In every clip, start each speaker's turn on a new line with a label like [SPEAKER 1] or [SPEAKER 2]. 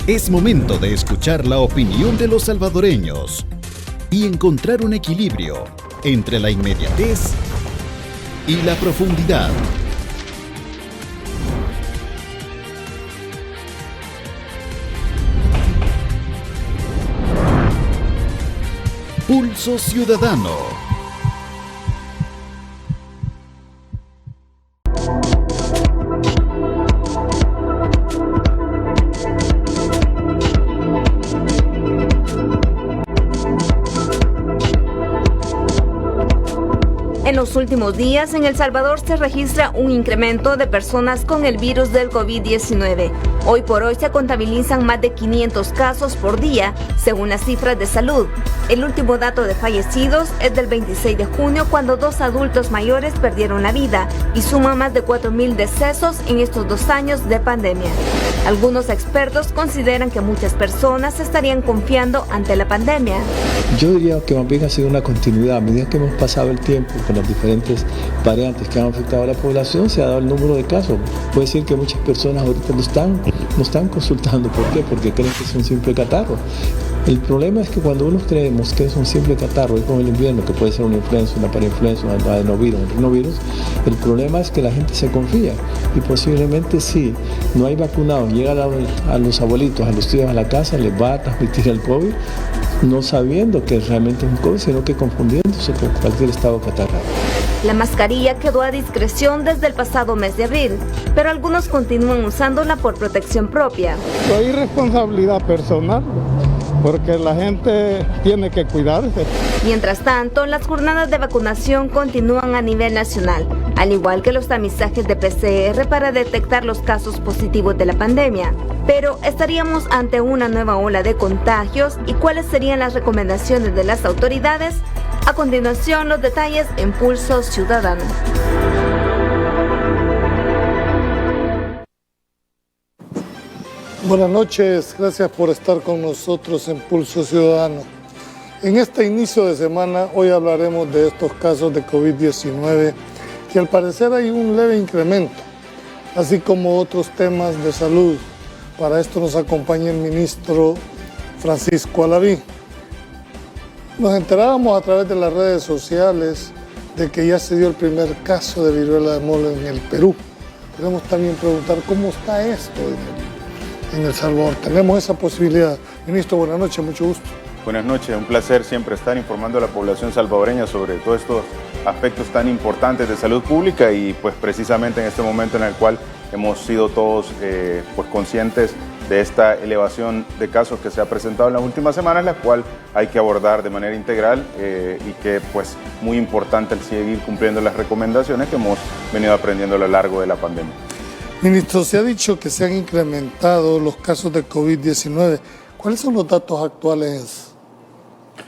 [SPEAKER 1] Es momento de escuchar la opinión de los salvadoreños y encontrar un equilibrio entre la inmediatez y la profundidad. Pulso Ciudadano.
[SPEAKER 2] En los últimos días, en El Salvador se registra un incremento de personas con el virus del COVID-19. Hoy por hoy se contabilizan más de 500 casos por día, según las cifras de salud. El último dato de fallecidos es del 26 de junio, cuando 2 adultos mayores perdieron la vida y suma más de 4.000 decesos en estos 2 años de pandemia. Algunos expertos consideran que muchas personas estarían confiando ante la pandemia.
[SPEAKER 3] Yo diría que más bien ha sido una continuidad. A medida que hemos pasado el tiempo con las diferentes variantes que han afectado a la población, se ha dado el número de casos. Puede decir que muchas personas ahorita no están consultando. ¿Por qué? Porque creen que es un simple catarro. El problema es que cuando uno creemos que es un simple catarro, y con el invierno, que puede ser una influenza, una parainfluenza, un adenovirus, un rinovirus, el problema es que la gente se confía y posiblemente si no hay vacunados, llega a los abuelitos, a los tíos a la casa, les va a transmitir el COVID, no sabiendo que realmente es un COVID, sino que confundiéndose con cualquier estado catarral.
[SPEAKER 2] La mascarilla quedó a discreción desde el pasado mes de abril, pero algunos continúan usándola por protección propia.
[SPEAKER 4] Hay responsabilidad personal, porque la gente tiene que cuidarse.
[SPEAKER 2] Mientras tanto, las jornadas de vacunación continúan a nivel nacional, al igual que los tamizajes de PCR para detectar los casos positivos de la pandemia. Pero, ¿estaríamos ante una nueva ola de contagios y cuáles serían las recomendaciones de las autoridades? A continuación, los detalles en Pulso Ciudadano.
[SPEAKER 5] Buenas noches, gracias por estar con nosotros en Pulso Ciudadano. En este inicio de semana, hoy hablaremos de estos casos de COVID-19, que al parecer hay un leve incremento, así como otros temas de salud. Para esto nos acompaña el ministro Francisco Alaví. Nos enterábamos a través de las redes sociales de que ya se dio el primer caso de viruela de mono en el Perú. Queremos también preguntar cómo está esto en El Salvador. Tenemos esa posibilidad. Ministro, buenas noches, mucho gusto.
[SPEAKER 6] Buenas noches, un placer siempre estar informando a la población salvadoreña sobre todos estos aspectos tan importantes de salud pública y pues precisamente en este momento en el cual hemos sido todos pues conscientes de esta elevación de casos que se ha presentado en las últimas semanas, la cual hay que abordar de manera integral y que pues muy importante el seguir cumpliendo las recomendaciones que hemos venido aprendiendo a lo largo de la pandemia.
[SPEAKER 5] Ministro, se ha dicho que se han incrementado los casos de COVID-19. ¿Cuáles son los datos actuales?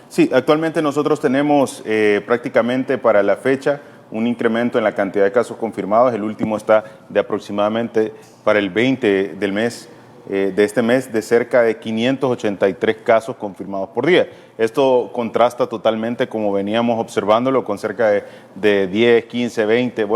[SPEAKER 6] Sí, actualmente nosotros tenemos prácticamente para la fecha un incremento en la cantidad de casos confirmados. El último está de aproximadamente para el 20 del mes, de este mes, de cerca de 583 casos confirmados por día. Esto contrasta totalmente como veníamos observándolo con cerca de 10, 15, 20,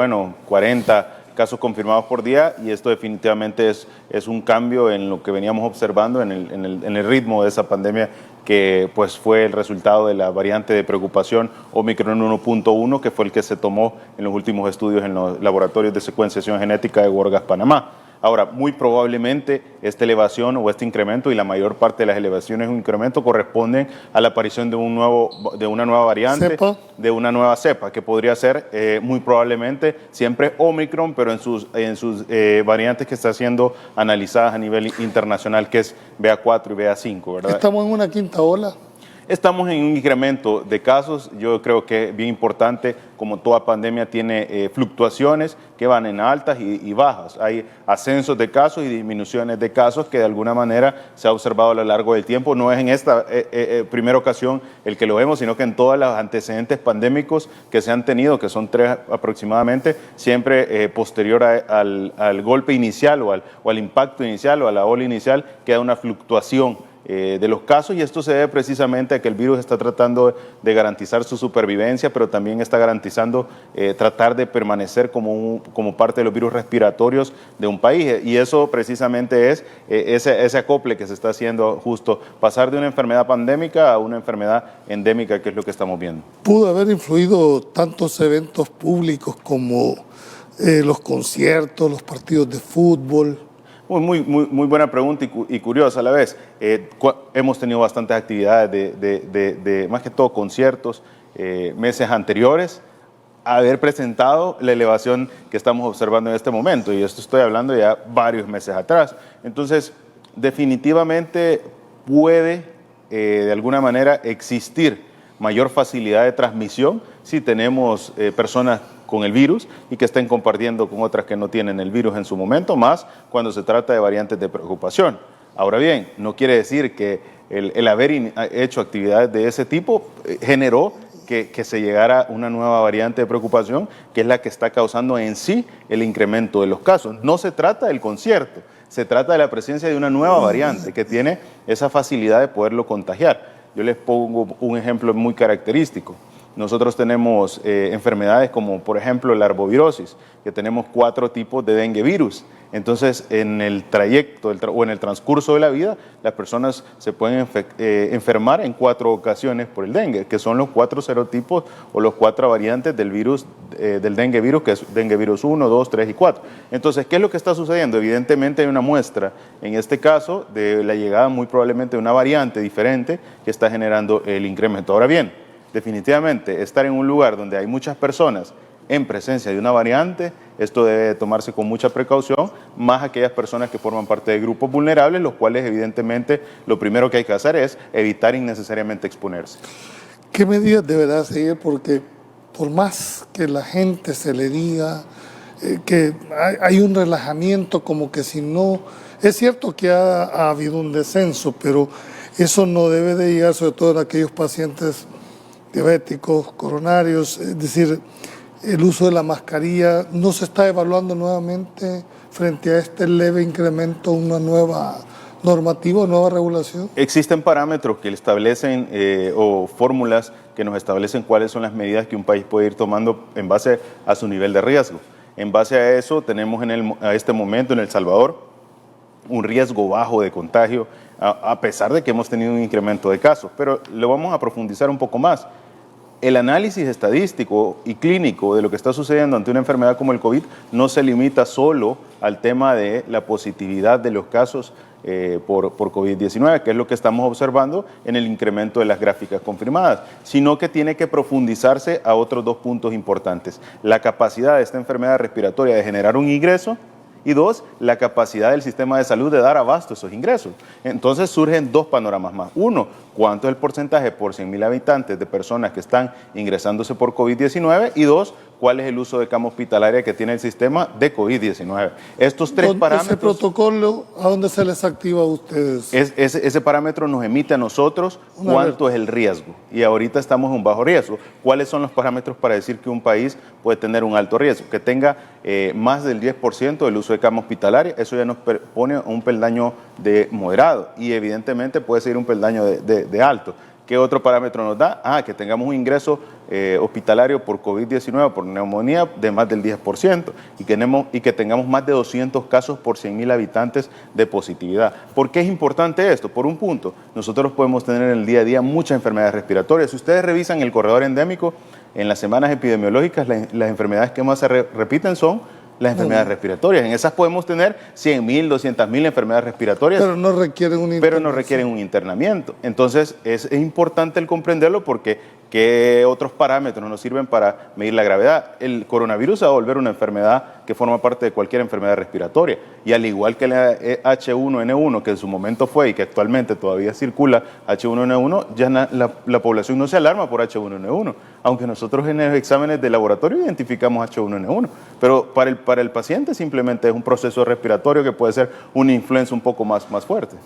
[SPEAKER 6] 40 casos confirmados por día, y esto definitivamente es un cambio en lo que veníamos observando en el ritmo de esa pandemia, que pues fue el resultado de la variante de preocupación Omicron 1.1, que fue el que se tomó en los últimos estudios en los laboratorios de secuenciación genética de Gorgas, Panamá. Ahora, muy probablemente esta elevación o este incremento, y la mayor parte de las elevaciones o incremento, corresponden a la aparición de una nueva variante, ¿cepa? De una nueva cepa, que podría ser muy probablemente siempre Omicron, pero en sus variantes que están siendo analizadas a nivel internacional, que es BA4 y BA5, ¿verdad?
[SPEAKER 5] ¿Estamos en una quinta ola?
[SPEAKER 6] Estamos en un incremento de casos. Yo creo que es bien importante, como toda pandemia tiene fluctuaciones que van en altas y bajas. Hay ascensos de casos y disminuciones de casos que de alguna manera se ha observado a lo largo del tiempo. No es en esta primera ocasión el que lo vemos, sino que en todos los antecedentes pandémicos que se han tenido, que son 3 aproximadamente, siempre posterior al golpe inicial o al impacto inicial o a la ola inicial, queda una fluctuación de los casos, y esto se debe precisamente a que el virus está tratando de garantizar su supervivencia, pero también está garantizando tratar de permanecer como parte de los virus respiratorios de un país, y eso precisamente es ese acople que se está haciendo, justo pasar de una enfermedad pandémica a una enfermedad endémica, que es lo que estamos viendo.
[SPEAKER 5] ¿Pudo haber influido tantos eventos públicos como los conciertos, los partidos de fútbol?
[SPEAKER 6] Muy buena pregunta y curiosa a la vez. Hemos tenido bastantes actividades de más que todo conciertos meses anteriores a haber presentado la elevación que estamos observando en este momento, y esto estoy hablando ya varios meses atrás. Entonces, definitivamente puede de alguna manera existir mayor facilidad de transmisión si tenemos personas con el virus y que estén compartiendo con otras que no tienen el virus en su momento, más cuando se trata de variantes de preocupación. Ahora bien, no quiere decir que el haber hecho actividades de ese tipo generó que se llegara una nueva variante de preocupación, que es la que está causando en sí el incremento de los casos. No se trata del concierto, se trata de la presencia de una nueva variante que tiene esa facilidad de poderlo contagiar. Yo les pongo un ejemplo muy característico. Nosotros tenemos enfermedades como, por ejemplo, la arbovirosis, que tenemos 4 tipos de dengue virus. Entonces, en el trayecto o en el transcurso de la vida, las personas se pueden enfermar en 4 ocasiones por el dengue, que son los 4 serotipos o los 4 variantes del virus, del dengue virus, que es dengue virus 1, 2, 3 y 4. Entonces, ¿qué es lo que está sucediendo? Evidentemente hay una muestra, en este caso, de la llegada muy probablemente de una variante diferente que está generando el incremento. Ahora bien, definitivamente, estar en un lugar donde hay muchas personas en presencia de una variante, esto debe tomarse con mucha precaución, más aquellas personas que forman parte de grupos vulnerables, los cuales evidentemente lo primero que hay que hacer es evitar innecesariamente exponerse.
[SPEAKER 5] ¿Qué medidas deberá seguir? Porque por más que la gente se le diga que hay un relajamiento, como que si no... Es cierto que ha habido un descenso, pero eso no debe de llegar sobre todo en aquellos pacientes diabéticos, coronarios, es decir, el uso de la mascarilla. ¿No se está evaluando nuevamente frente a este leve incremento una nueva normativa, nueva regulación?
[SPEAKER 6] Existen parámetros que establecen o fórmulas que nos establecen cuáles son las medidas que un país puede ir tomando en base a su nivel de riesgo. En base a eso tenemos a este momento en El Salvador un riesgo bajo de contagio, a pesar de que hemos tenido un incremento de casos, pero lo vamos a profundizar un poco más. El análisis estadístico y clínico de lo que está sucediendo ante una enfermedad como el COVID no se limita solo al tema de la positividad de los casos por COVID-19, que es lo que estamos observando en el incremento de las gráficas confirmadas, sino que tiene que profundizarse a otros 2 puntos importantes: la capacidad de esta enfermedad respiratoria de generar un ingreso, y 2, la capacidad del sistema de salud de dar abasto a esos ingresos. Entonces surgen 2 panoramas más. 1, cuánto es el porcentaje por 100.000 habitantes de personas que están ingresándose por COVID-19, y 2, cuál es el uso de cama hospitalaria que tiene el sistema de COVID-19. Estos 3 parámetros...
[SPEAKER 5] ¿Ese protocolo a dónde se les activa a ustedes?
[SPEAKER 6] Ese parámetro nos emite a nosotros cuánto es el riesgo, y ahorita estamos en un bajo riesgo. ¿Cuáles son los parámetros para decir que un país puede tener un alto riesgo? Que tenga más del 10% del uso de cama hospitalaria. Eso ya nos pone un peldaño de moderado, y evidentemente puede ser un peldaño de alto. ¿Qué otro parámetro nos da? Que tengamos un ingreso hospitalario por COVID-19, por neumonía, de más del 10%, y que tengamos más de 200 casos por 100.000 habitantes de positividad. ¿Por qué es importante esto? Por un punto, nosotros podemos tener en el día a día muchas enfermedades respiratorias. Si ustedes revisan el corredor endémico, en las semanas epidemiológicas, las enfermedades que más se repiten son las enfermedades respiratorias. En esas podemos tener 100.000, 200.000 enfermedades respiratorias.
[SPEAKER 5] Pero no requieren un
[SPEAKER 6] internamiento. Entonces, es importante el comprenderlo, porque ¿qué otros parámetros nos sirven para medir la gravedad? El coronavirus se va a volver una enfermedad que forma parte de cualquier enfermedad respiratoria. Y al igual que la H1N1, que en su momento fue y que actualmente todavía circula H1N1, ya la población no se alarma por H1N1, aunque nosotros en los exámenes de laboratorio identificamos H1N1. Pero para el paciente simplemente es un proceso respiratorio que puede ser una influencia un poco más fuerte.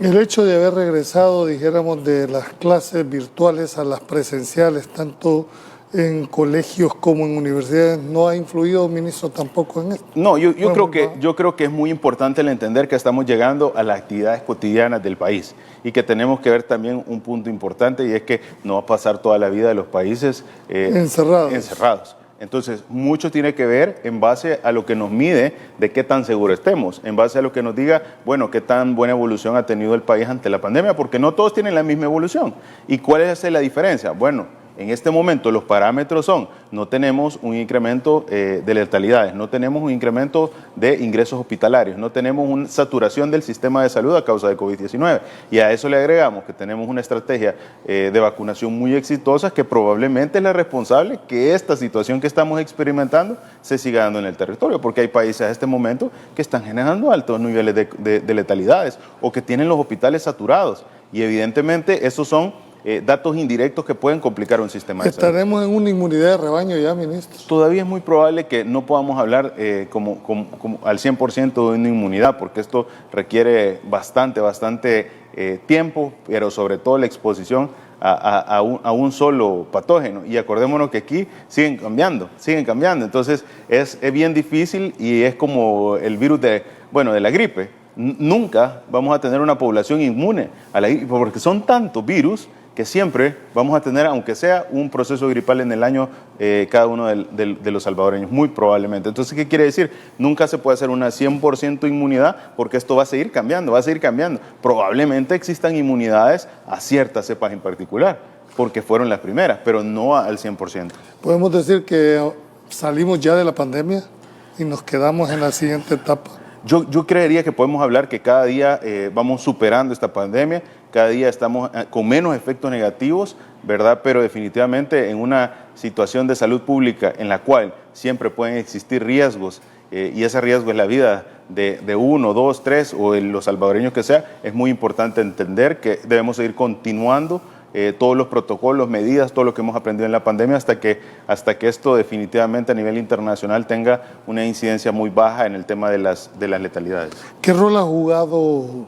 [SPEAKER 5] El hecho de haber regresado, dijéramos, de las clases virtuales a las presenciales, tanto en colegios como en universidades. ¿No ha influido, ministro, tampoco en esto?
[SPEAKER 6] No, yo creo que es muy importante el entender que estamos llegando a las actividades cotidianas del país y que tenemos que ver también un punto importante, y es que no va a pasar toda la vida de los países encerrados. Entonces, mucho tiene que ver en base a lo que nos mide de qué tan seguro estemos, en base a lo que nos diga, bueno, qué tan buena evolución ha tenido el país ante la pandemia, porque no todos tienen la misma evolución. ¿Y cuál es la diferencia? Bueno, en este momento los parámetros son, no tenemos un incremento de letalidades, no tenemos un incremento de ingresos hospitalarios, no tenemos una saturación del sistema de salud a causa de COVID-19. Y a eso le agregamos que tenemos una estrategia de vacunación muy exitosa que probablemente es la responsable que esta situación que estamos experimentando se siga dando en el territorio, porque hay países a este momento que están generando altos niveles de letalidades o que tienen los hospitales saturados. Y evidentemente esos son datos indirectos que pueden complicar un sistema de salud.
[SPEAKER 5] ¿Estaremos en una inmunidad de rebaño ya, ministro?
[SPEAKER 6] Todavía es muy probable que no podamos hablar como al 100% de una inmunidad, porque esto requiere bastante tiempo, pero sobre todo la exposición a un solo patógeno. Y acordémonos que aquí siguen cambiando. Entonces es bien difícil, y es como el virus de la gripe. Nunca vamos a tener una población inmune a la gripe, porque son tantos virus que siempre vamos a tener, aunque sea un proceso gripal en el año, cada uno de los salvadoreños, muy probablemente. Entonces, ¿qué quiere decir? Nunca se puede hacer una 100% inmunidad, porque esto va a seguir cambiando. Probablemente existan inmunidades a ciertas cepas en particular, porque fueron las primeras, pero no al 100%.
[SPEAKER 5] ¿Podemos decir que salimos ya de la pandemia y nos quedamos en la siguiente etapa?
[SPEAKER 6] Yo creería que podemos hablar que cada día vamos superando esta pandemia, cada día estamos con menos efectos negativos, ¿verdad? Pero definitivamente en una situación de salud pública en la cual siempre pueden existir riesgos, y ese riesgo es la vida de 1, 2, 3 o de los salvadoreños que sea, es muy importante entender que debemos seguir continuando todos los protocolos, medidas, todo lo que hemos aprendido en la pandemia hasta que esto definitivamente a nivel internacional tenga una incidencia muy baja en el tema de las letalidades.
[SPEAKER 5] ¿Qué rol ha jugado,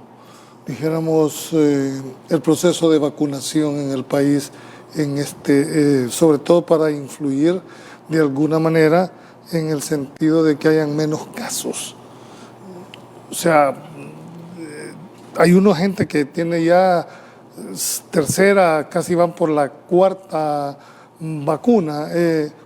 [SPEAKER 5] dijéramos, el proceso de vacunación en el país, sobre todo para influir de alguna manera en el sentido de que hayan menos casos? O sea, hay una gente que tiene ya tercera, casi van por la cuarta vacuna.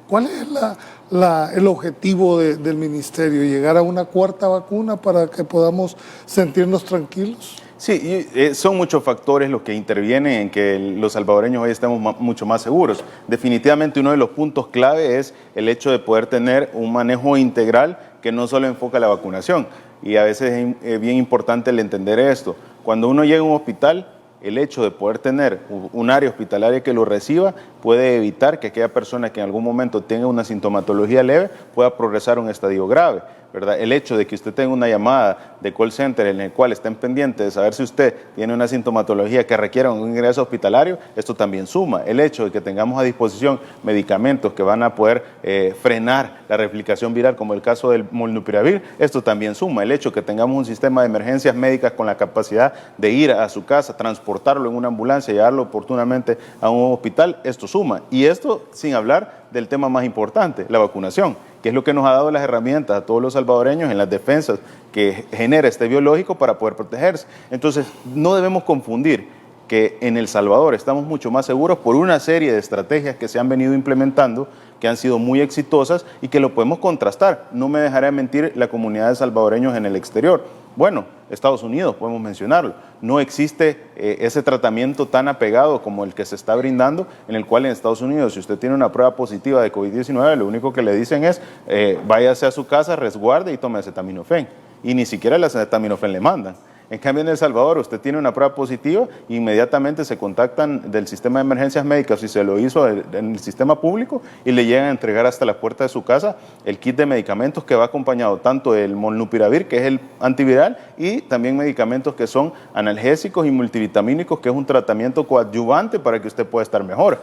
[SPEAKER 5] ¿Cuál es el objetivo del ministerio? ¿Llegar a una cuarta vacuna para que podamos sentirnos tranquilos?
[SPEAKER 6] Sí, son muchos factores los que intervienen en que los salvadoreños hoy estemos mucho más seguros. Definitivamente uno de los puntos clave es el hecho de poder tener un manejo integral que no solo enfoca la vacunación. Y a veces es bien importante el entender esto. Cuando uno llega a un hospital, el hecho de poder tener un área hospitalaria que lo reciba puede evitar que aquella persona que en algún momento tenga una sintomatología leve pueda progresar a un estadio grave, ¿verdad? El hecho de que usted tenga una llamada de call center en el cual estén pendientes de saber si usted tiene una sintomatología que requiera un ingreso hospitalario, esto también suma. El hecho de que tengamos a disposición medicamentos que van a poder frenar la replicación viral, como el caso del molnupiravir, esto también suma. El hecho de que tengamos un sistema de emergencias médicas con la capacidad de ir a su casa, transportarlo en una ambulancia, llevarlo oportunamente a un hospital, esto suma. Y esto sin hablar del tema más importante, la vacunación, que es lo que nos ha dado las herramientas a todos los salvadoreños en las defensas que genera este biológico para poder protegerse. Entonces, no debemos confundir que en El Salvador estamos mucho más seguros por una serie de estrategias que se han venido implementando, que han sido muy exitosas y que lo podemos contrastar. No me dejará mentir la comunidad de salvadoreños en el exterior. Bueno, Estados Unidos, podemos mencionarlo. No existe ese tratamiento tan apegado como el que se está brindando, en el cual en Estados Unidos, si usted tiene una prueba positiva de COVID-19, lo único que le dicen es, váyase a su casa, resguarde y tome acetaminofén. Y ni siquiera el acetaminofén le mandan. En cambio, en El Salvador, usted tiene una prueba positiva, inmediatamente se contactan del sistema de emergencias médicas, si se lo hizo en el sistema público, y le llegan a entregar hasta la puerta de su casa el kit de medicamentos que va acompañado tanto del molnupiravir, que es el antiviral, y también medicamentos que son analgésicos y multivitamínicos, que es un tratamiento coadyuvante para que usted pueda estar mejor.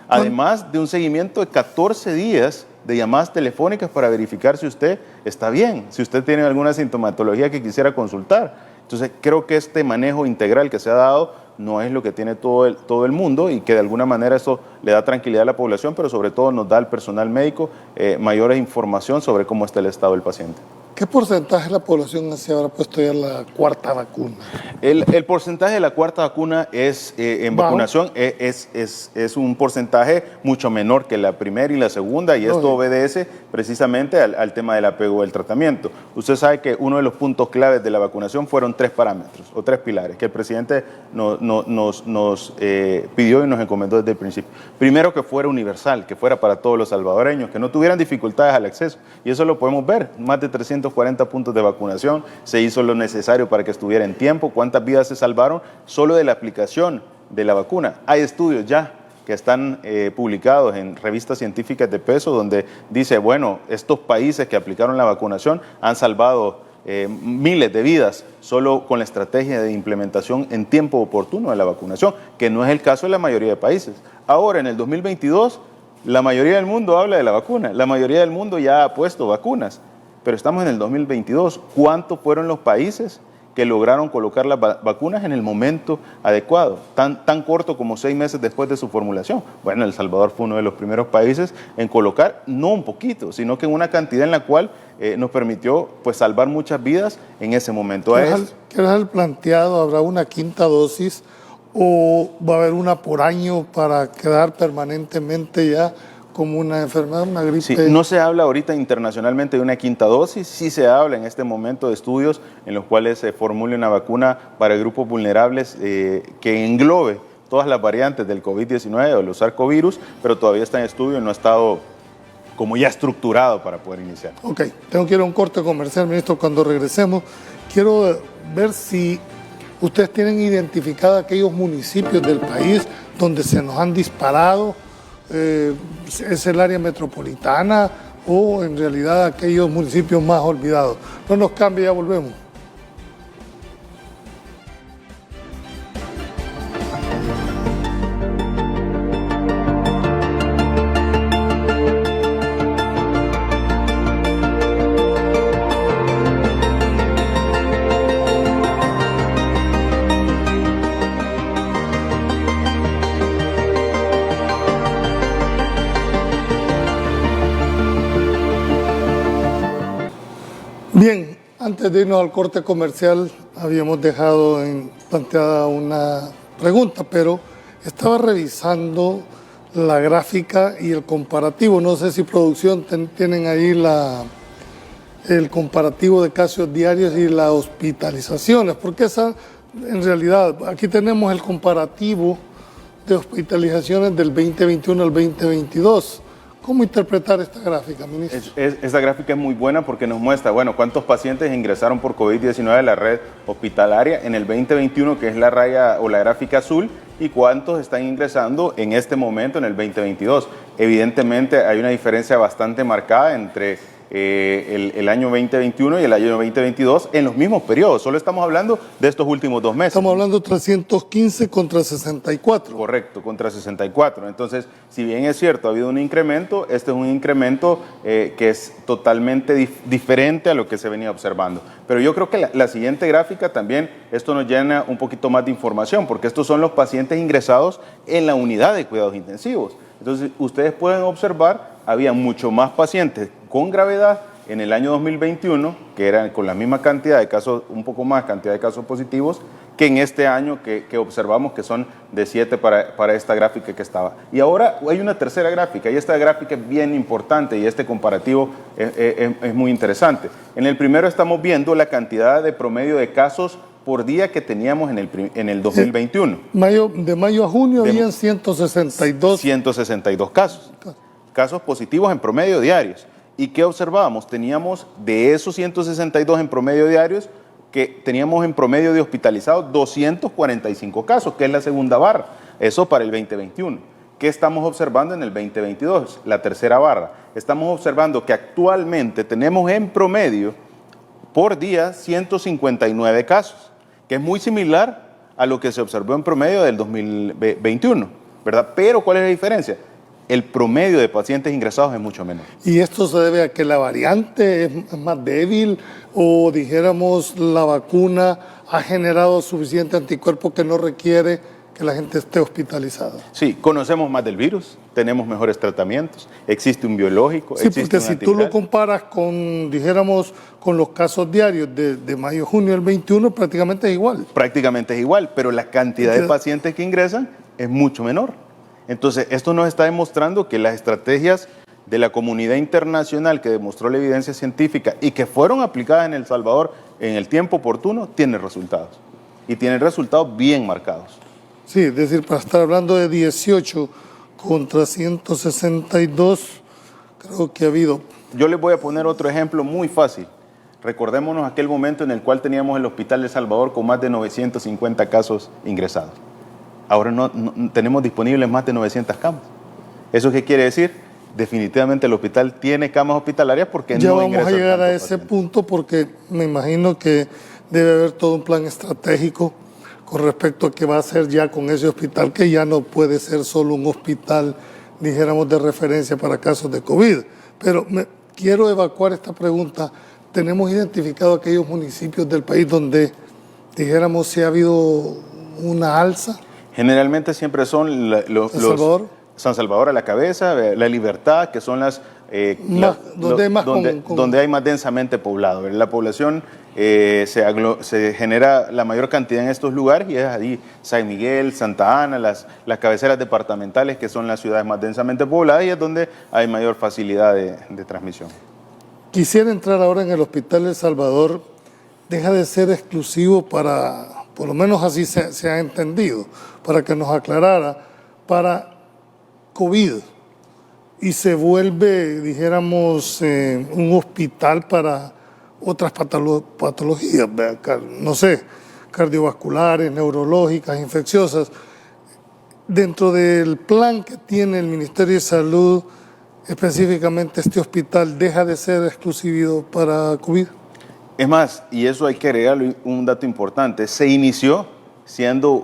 [SPEAKER 6] Además de un seguimiento de 14 días de llamadas telefónicas para verificar si usted está bien, si usted tiene alguna sintomatología que quisiera consultar. Entonces, creo que este manejo integral que se ha dado no es lo que tiene todo el mundo y que de alguna manera eso le da tranquilidad a la población, pero sobre todo nos da al personal médico mayor información sobre cómo está el estado del paciente.
[SPEAKER 5] ¿Qué porcentaje de la población se habrá puesto ya la cuarta vacuna?
[SPEAKER 6] El porcentaje de la cuarta vacuna es en vacunación es un porcentaje mucho menor que la primera y la segunda, y esto obedece precisamente al tema del apego del tratamiento. Usted sabe que uno de los puntos claves de la vacunación fueron 3 parámetros o 3 pilares que el presidente nos pidió y nos encomendó desde el principio. Primero, que fuera universal, que fuera para todos los salvadoreños, que no tuvieran dificultades al acceso, y eso lo podemos ver, más de 340 puntos de vacunación, se hizo lo necesario para que estuviera en tiempo. ¿Cuántas vidas se salvaron solo de la aplicación de la vacuna? Hay estudios ya que están publicados en revistas científicas de peso donde dice, bueno, estos países que aplicaron la vacunación han salvado miles de vidas solo con la estrategia de implementación en tiempo oportuno de la vacunación, que no es el caso de la mayoría de países. Ahora, en el 2022, la mayoría del mundo habla de la vacuna, la mayoría del mundo ya ha puesto vacunas, pero estamos en el 2022. ¿Cuántos fueron los países que lograron colocar las vacunas en el momento adecuado, tan corto como 6 meses después de su formulación? Bueno, El Salvador fue uno de los primeros países en colocar, no un poquito, sino que en una cantidad en la cual nos permitió pues salvar muchas vidas en ese momento.
[SPEAKER 5] ¿Qué es el planteado? ¿Habrá una quinta dosis o va a haber una por año para quedar permanentemente ya como una enfermedad, una gripe?
[SPEAKER 6] Sí, no se habla ahorita internacionalmente de una quinta dosis, sí se habla en este momento de estudios en los cuales se formule una vacuna para grupos vulnerables que englobe todas las variantes del COVID-19 o los SARS-CoV-virus, pero todavía está en estudio y no ha estado como ya estructurado para poder iniciar.
[SPEAKER 5] Ok, tengo que ir a un corte comercial, ministro. Cuando regresemos, quiero ver si ustedes tienen identificado aquellos municipios del país donde se nos han disparado. ¿Es el área metropolitana o en realidad aquellos municipios más olvidados? No nos cambie, ya volvemos. Bien, antes de irnos al corte comercial, habíamos dejado planteada una pregunta, pero estaba revisando la gráfica y el comparativo. No sé si producción tienen ahí el comparativo de casos diarios y las hospitalizaciones, porque esa, en realidad, aquí tenemos el comparativo de hospitalizaciones del 2021 al 2022. ¿Cómo interpretar esta gráfica, ministro?
[SPEAKER 6] Esta gráfica es muy buena porque nos muestra, bueno, cuántos pacientes ingresaron por COVID-19 a la red hospitalaria en el 2021, que es la raya o la gráfica azul, y cuántos están ingresando en este momento en el 2022. Evidentemente hay una diferencia bastante marcada entre el año 2021 y el año 2022 en los mismos periodos. Solo estamos hablando de estos últimos 2 meses.
[SPEAKER 5] Estamos hablando de 315 contra 64.
[SPEAKER 6] Correcto, contra 64. Entonces, si bien es cierto, ha habido un incremento, este es un incremento que es totalmente diferente a lo que se venía observando. Pero yo creo que la siguiente gráfica también, esto nos llena un poquito más de información, porque estos son los pacientes ingresados en la unidad de cuidados intensivos. Entonces, ustedes pueden observar, había mucho más pacientes con gravedad en el año 2021, que eran con la misma cantidad de casos, un poco más cantidad de casos positivos, que en este año que observamos que son de 7 para esta gráfica que estaba. Y ahora hay una tercera gráfica, y esta gráfica es bien importante y este comparativo es muy interesante. En el primero estamos viendo la cantidad de promedio de casos por día que teníamos en el 2021.
[SPEAKER 5] De mayo a junio habían 162.
[SPEAKER 6] 162 casos positivos en promedio diarios. ¿Y qué observábamos? Teníamos de esos 162 en promedio diarios, que teníamos en promedio de hospitalizados 245 casos, que es la segunda barra, eso para el 2021. ¿Qué estamos observando en el 2022? La tercera barra. Estamos observando que actualmente tenemos en promedio por día 159 casos, que es muy similar a lo que se observó en promedio del 2021, ¿verdad? Pero ¿cuál es la diferencia? el promedio de pacientes ingresados es mucho menor.
[SPEAKER 5] ¿Y esto se debe a que la variante es más débil o dijéramos la vacuna ha generado suficiente anticuerpo que no requiere que la gente esté hospitalizada?
[SPEAKER 6] Sí, conocemos más del virus, tenemos mejores tratamientos, existe un biológico,
[SPEAKER 5] sí,
[SPEAKER 6] existe
[SPEAKER 5] porque
[SPEAKER 6] un
[SPEAKER 5] si
[SPEAKER 6] antiviral.
[SPEAKER 5] tú lo comparas con, dijéramos, con los casos diarios de mayo, junio del 21, prácticamente es igual.
[SPEAKER 6] Prácticamente es igual, pero la cantidad de pacientes que ingresan es mucho menor. Entonces, esto nos está demostrando que las estrategias de la comunidad internacional que demostró la evidencia científica y que fueron aplicadas en El Salvador en el tiempo oportuno, tienen resultados. Y tienen resultados bien marcados.
[SPEAKER 5] Sí, es decir, para estar hablando de 18 contra 162, creo que ha habido.
[SPEAKER 6] Yo les voy a poner otro ejemplo muy fácil. Recordémonos aquel momento en el cual teníamos el Hospital de El Salvador con más de 950 casos ingresados. Ahora no tenemos disponibles más de 900 camas. ¿Eso qué quiere decir? Definitivamente el hospital tiene camas hospitalarias porque
[SPEAKER 5] ya
[SPEAKER 6] no
[SPEAKER 5] vamos a llegar a ese
[SPEAKER 6] pacientes.
[SPEAKER 5] punto porque me imagino que debe haber todo un plan estratégico con respecto a qué va a hacer ya con ese hospital, que ya no puede ser solo un hospital, dijéramos, de referencia para casos de COVID. Pero quiero evacuar esta pregunta. ¿Tenemos identificado aquellos municipios del país donde, dijéramos, si ha habido una alza?
[SPEAKER 6] Generalmente siempre son los San Salvador a la cabeza, La Libertad, que son las donde hay más densamente poblado. La población se genera la mayor cantidad en estos lugares y es ahí San Miguel, Santa Ana, las cabeceras departamentales, que son las ciudades más densamente pobladas y es donde hay mayor facilidad de transmisión.
[SPEAKER 5] Quisiera entrar ahora en el Hospital El Salvador. Deja de ser exclusivo para, por lo menos así se ha entendido, para que nos aclarara, para COVID, y se vuelve, dijéramos, un hospital para otras patologías, no sé, cardiovasculares, neurológicas, infecciosas. Dentro del plan que tiene el Ministerio de Salud, específicamente este hospital deja de ser exclusivo para COVID.
[SPEAKER 6] Es más, y eso hay que agregarle un dato importante, se inició siendo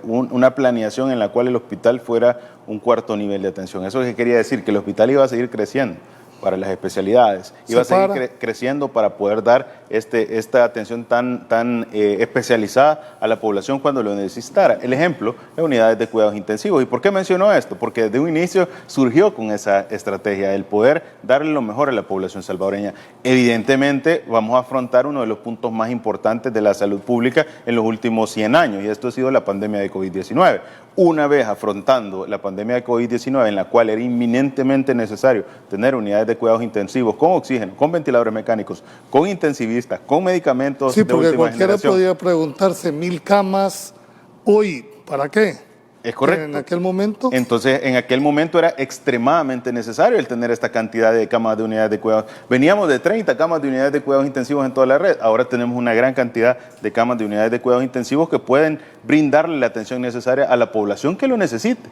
[SPEAKER 6] una planeación en la cual el hospital fuera un cuarto nivel de atención. Eso es que quería decir, que el hospital iba a seguir creciendo para las especialidades, iba a seguir creciendo para poder dar esta atención tan especializada a la población cuando lo necesitara. El ejemplo, las unidades de cuidados intensivos. ¿Y por qué menciono esto? Porque desde un inicio surgió con esa estrategia, el poder darle lo mejor a la población salvadoreña. Evidentemente vamos a afrontar uno de los puntos más importantes de la salud pública en los últimos 100 años, y esto ha sido la pandemia de COVID-19. Una vez afrontando la pandemia de COVID-19, en la cual era inminentemente necesario tener unidades de cuidados intensivos con oxígeno, con ventiladores mecánicos, con intensivistas, con medicamentos
[SPEAKER 5] de última generación. Sí, porque cualquiera podía preguntarse, 1000 camas hoy, ¿para qué?
[SPEAKER 6] Es correcto.
[SPEAKER 5] En aquel momento.
[SPEAKER 6] Entonces, en aquel momento era extremadamente necesario el tener esta cantidad de camas de unidades de cuidados. Veníamos de 30 camas de unidades de cuidados intensivos en toda la red. Ahora tenemos una gran cantidad de camas de unidades de cuidados intensivos que pueden brindarle la atención necesaria a la población que lo necesite,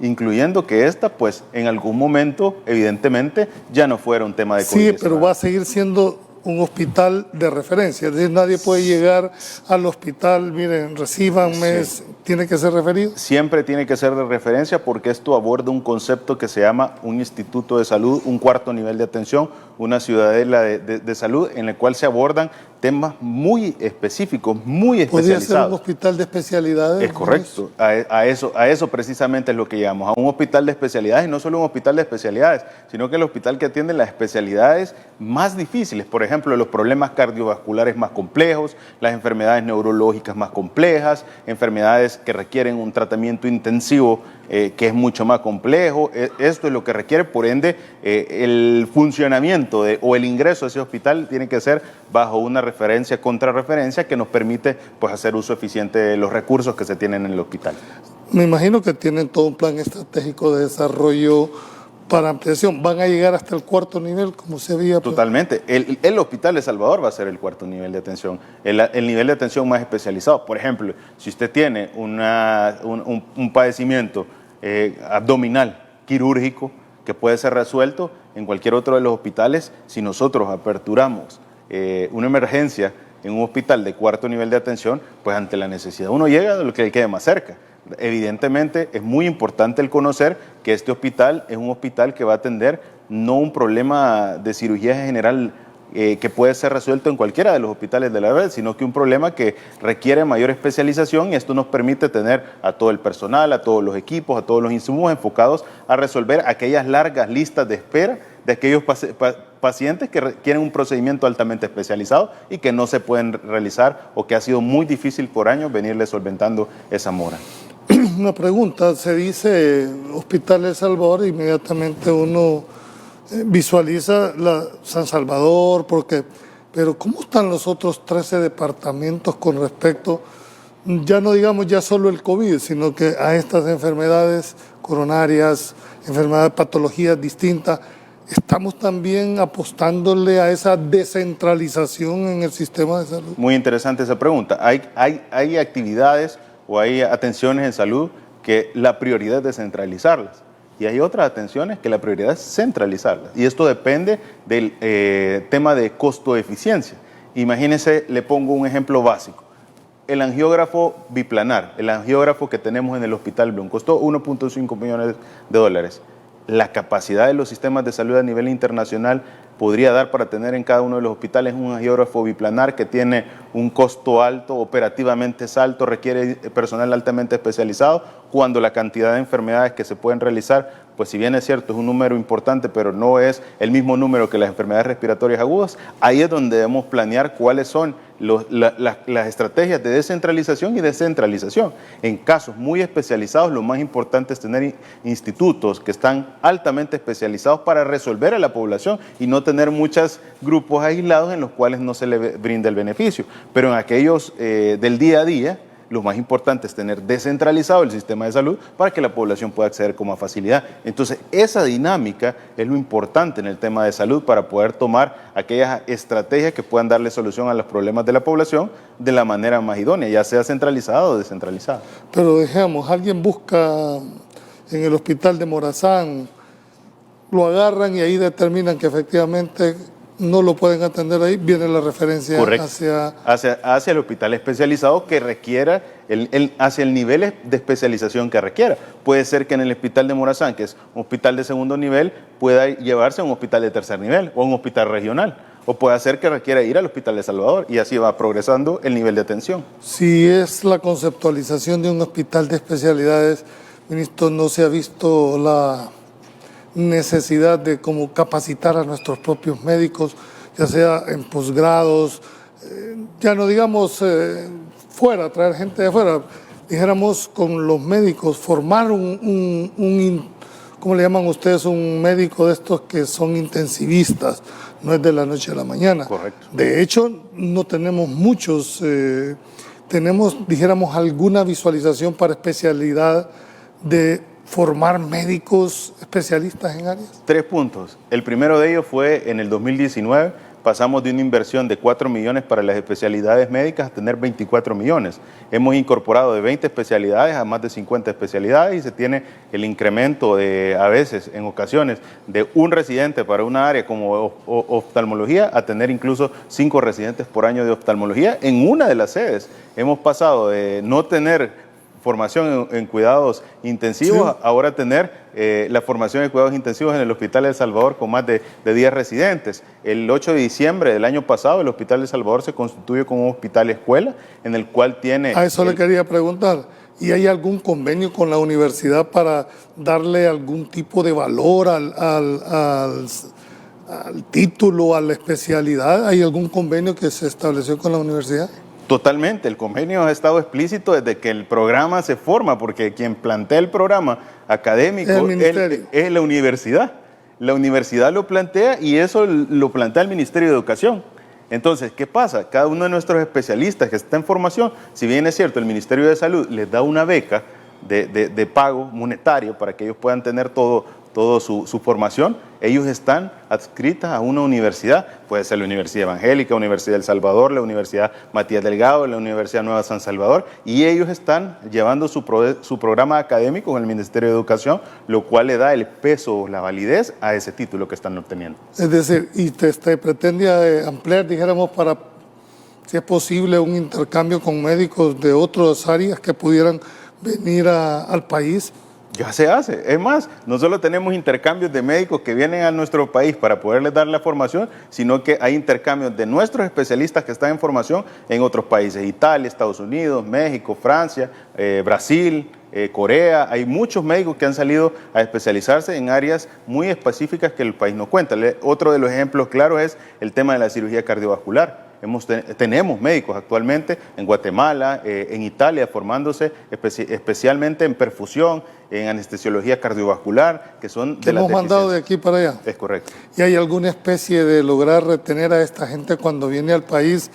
[SPEAKER 6] incluyendo que esta, pues, en algún momento, evidentemente, ya no fuera un tema de COVID-19.
[SPEAKER 5] Sí, pero va a seguir siendo un hospital de referencia, es decir, nadie puede llegar al hospital, miren, recíbanme, sí. ¿Tiene que ser referido?
[SPEAKER 6] Siempre tiene que ser de referencia, porque esto aborda un concepto que se llama un instituto de salud, un cuarto nivel de atención, una ciudadela de salud, en el cual se abordan temas muy específicos, muy especializados.
[SPEAKER 5] ¿Podría ser un hospital de especialidades?
[SPEAKER 6] Es correcto, a eso precisamente es lo que llamamos, a un hospital de especialidades, y no solo un hospital de especialidades, sino que el hospital que atiende las especialidades más difíciles, por ejemplo, los problemas cardiovasculares más complejos, las enfermedades neurológicas más complejas, enfermedades que requieren un tratamiento intensivo que es mucho más complejo. Esto es lo que requiere, por ende, el funcionamiento o el ingreso a ese hospital tiene que ser bajo una referencia, contrarreferencia, que nos permite, pues, hacer uso eficiente de los recursos que se tienen en el hospital.
[SPEAKER 5] Me imagino que tienen todo un plan estratégico de desarrollo para ampliación. ¿Van a llegar hasta el cuarto nivel, como se había?
[SPEAKER 6] Totalmente. El Hospital de Salvador va a ser el cuarto nivel de atención, el nivel de atención más especializado. Por ejemplo, si usted tiene un padecimiento abdominal, quirúrgico, que puede ser resuelto en cualquier otro de los hospitales, si nosotros aperturamos una emergencia en un hospital de cuarto nivel de atención, pues ante la necesidad uno llega a lo que le quede más cerca. Evidentemente es muy importante el conocer que este hospital es un hospital que va a atender no un problema de cirugía general que puede ser resuelto en cualquiera de los hospitales de la red, sino que un problema que requiere mayor especialización, y esto nos permite tener a todo el personal, a todos los equipos, a todos los insumos enfocados a resolver aquellas largas listas de espera de aquellos pacientes que requieren un procedimiento altamente especializado y que no se pueden realizar o que ha sido muy difícil por años venirle solventando esa mora.
[SPEAKER 5] Una pregunta, se dice Hospital El Salvador, inmediatamente uno visualiza San Salvador, pero ¿cómo están los otros 13 departamentos con respecto, ya no digamos ya solo el COVID, sino que a estas enfermedades coronarias, enfermedades, patologías distintas? ¿Estamos también apostándole a esa descentralización en el sistema de salud?
[SPEAKER 6] Muy interesante esa pregunta. Hay actividades o hay atenciones en salud que la prioridad es descentralizarlas. Y hay otras atenciones que la prioridad es centralizarlas. Y esto depende del tema de costo-eficiencia. Imagínense, le pongo un ejemplo básico. El angiógrafo biplanar, el angiógrafo que tenemos en el Hospital Blum, costó 1.5 millones de dólares. La capacidad de los sistemas de salud a nivel internacional podría dar para tener en cada uno de los hospitales un angiógrafo biplanar que tiene un costo alto, operativamente es alto, requiere personal altamente especializado, cuando la cantidad de enfermedades que se pueden realizar, pues si bien es cierto, es un número importante, pero no es el mismo número que las enfermedades respiratorias agudas. Ahí es donde debemos planear cuáles son las estrategias de descentralización y descentralización. En casos muy especializados, lo más importante es tener institutos que están altamente especializados para resolver a la población y no tener muchos grupos aislados en los cuales no se le brinda el beneficio. Pero en aquellos del día a día, lo más importante es tener descentralizado el sistema de salud para que la población pueda acceder con más facilidad. Entonces, esa dinámica es lo importante en el tema de salud para poder tomar aquellas estrategias que puedan darle solución a los problemas de la población de la manera más idónea, ya sea centralizada o descentralizada.
[SPEAKER 5] Pero dejemos, alguien busca en el hospital de Morazán, lo agarran y ahí determinan que efectivamente no lo pueden atender ahí, viene la referencia
[SPEAKER 6] hacia el hospital especializado que requiera, hacia el nivel de especialización que requiera. Puede ser que en el hospital de Morazán, que es un hospital de segundo nivel, pueda llevarse a un hospital de tercer nivel o a un hospital regional. O puede ser que requiera ir al hospital de Salvador y así va progresando el nivel de atención.
[SPEAKER 5] Si es la conceptualización de un hospital de especialidades, ministro, ¿no se ha visto la necesidad de cómo capacitar a nuestros propios médicos, ya sea en posgrados, ya no digamos fuera, traer gente de afuera, dijéramos con los médicos, formar ¿cómo le llaman ustedes? Un médico de estos que son intensivistas, no es de la noche a la mañana.
[SPEAKER 6] Correcto.
[SPEAKER 5] De hecho, no tenemos muchos, tenemos, dijéramos, alguna visualización para especialidad de formar médicos especialistas en áreas.
[SPEAKER 6] 3 puntos. El primero de ellos fue en el 2019, pasamos de una inversión de 4 millones para las especialidades médicas a tener 24 millones. Hemos incorporado de 20 especialidades a más de 50 especialidades y se tiene el incremento de, a veces, en ocasiones, de un residente para una área como oftalmología a tener incluso 5 residentes por año de oftalmología en una de las sedes. Hemos pasado de no tener formación en cuidados intensivos, sí, ahora tener la formación en cuidados intensivos en el Hospital El Salvador con más de 10 residentes. El 8 de diciembre del año pasado, el Hospital El Salvador se constituye como un hospital escuela en el cual tiene...
[SPEAKER 5] A eso le quería preguntar. ¿Y hay algún convenio con la universidad para darle algún tipo de valor al título, a la especialidad? ¿Hay algún convenio que se estableció con la universidad?
[SPEAKER 6] Totalmente, el convenio ha estado explícito desde que el programa se forma, porque quien plantea el programa académico es la universidad. La universidad lo plantea y eso lo plantea el Ministerio de Educación. Entonces, ¿qué pasa? Cada uno de nuestros especialistas que está en formación, si bien es cierto, el Ministerio de Salud les da una beca de pago monetario para que ellos puedan tener todo su formación, ellos están adscritas a una universidad, puede ser la Universidad Evangélica, Universidad del Salvador, la Universidad Matías Delgado, la Universidad Nueva San Salvador, y ellos están llevando su programa académico con el Ministerio de Educación, lo cual le da el peso, la validez a ese título que están obteniendo.
[SPEAKER 5] Es decir, y te pretende ampliar, dijéramos, para, si es posible, un intercambio con médicos de otras áreas que pudieran venir al país.
[SPEAKER 6] Ya se hace. Es más, no solo tenemos intercambios de médicos que vienen a nuestro país para poderles dar la formación, sino que hay intercambios de nuestros especialistas que están en formación en otros países, Italia, Estados Unidos, México, Francia, Brasil, Corea. Hay muchos médicos que han salido a especializarse en áreas muy específicas que el país no cuenta. Otro de los ejemplos claros es el tema de la cirugía cardiovascular. Tenemos médicos actualmente en Guatemala, en Italia, formándose especialmente en perfusión, en anestesiología cardiovascular, que son de las
[SPEAKER 5] hemos mandado de aquí para allá.
[SPEAKER 6] Es correcto.
[SPEAKER 5] ¿Y hay alguna especie de lograr retener a esta gente cuando viene al país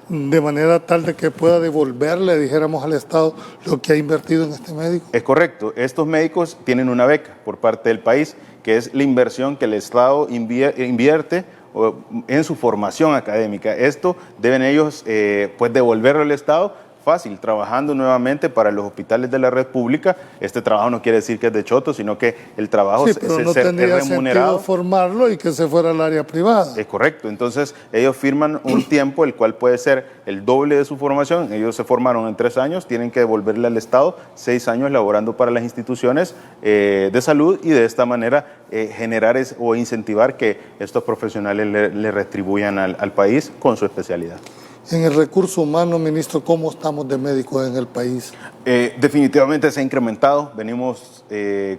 [SPEAKER 5] de manera tal de que pueda devolverle, dijéramos, al Estado lo que ha invertido en este médico?
[SPEAKER 6] Es correcto. Estos médicos tienen una beca por parte del país, que es la inversión que el Estado invierte en su formación académica. Esto deben ellos pues devolverlo al Estado fácil, trabajando nuevamente para los hospitales de la red pública. Este trabajo no quiere decir que es de choto, sino que el trabajo
[SPEAKER 5] es remunerado. Sentido formarlo y que se fuera al área privada.
[SPEAKER 6] Es correcto. Entonces ellos firman un tiempo, el cual puede ser el doble de su formación. Ellos se formaron en 3 años, tienen que devolverle al Estado 6 años laborando para las instituciones de salud, y de esta manera generar o incentivar que estos profesionales le retribuyan al país con su especialidad.
[SPEAKER 5] En el recurso humano, ministro, ¿cómo estamos de médicos en el país?
[SPEAKER 6] Definitivamente se ha incrementado. Venimos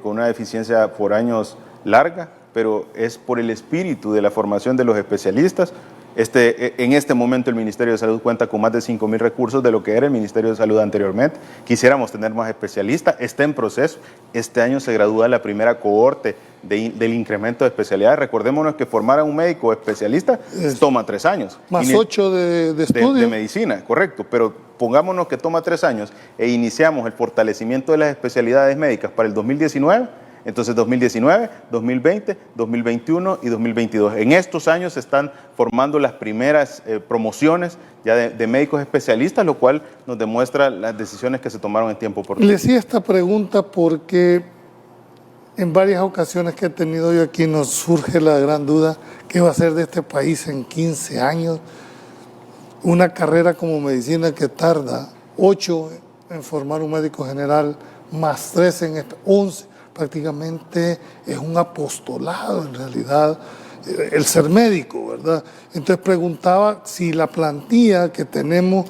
[SPEAKER 6] con una deficiencia por años larga, pero es por el espíritu de la formación de los especialistas. En este momento el Ministerio de Salud cuenta con más de 5,000 recursos de lo que era el Ministerio de Salud anteriormente. Quisiéramos tener más especialistas, está en proceso. Este año se gradúa la primera cohorte del incremento de especialidades. Recordémonos que formar a un médico especialista toma 3 años.
[SPEAKER 5] Más 8 de estudio.
[SPEAKER 6] De medicina, correcto, pero pongámonos que toma 3 años e iniciamos el fortalecimiento de las especialidades médicas para el 2019, entonces 2019, 2020, 2021 y 2022. En estos años se están formando las primeras promociones ya de médicos especialistas, lo cual nos demuestra las decisiones que se tomaron en tiempo oportuno.
[SPEAKER 5] Le hacía esta pregunta porque en varias ocasiones que he tenido yo aquí nos surge la gran duda: ¿qué va a ser de este país en 15 años? Una carrera como medicina que tarda 8 en formar un médico general, más 3 en 11, prácticamente es un apostolado en realidad el ser médico, ¿verdad? Entonces preguntaba si la plantilla que tenemos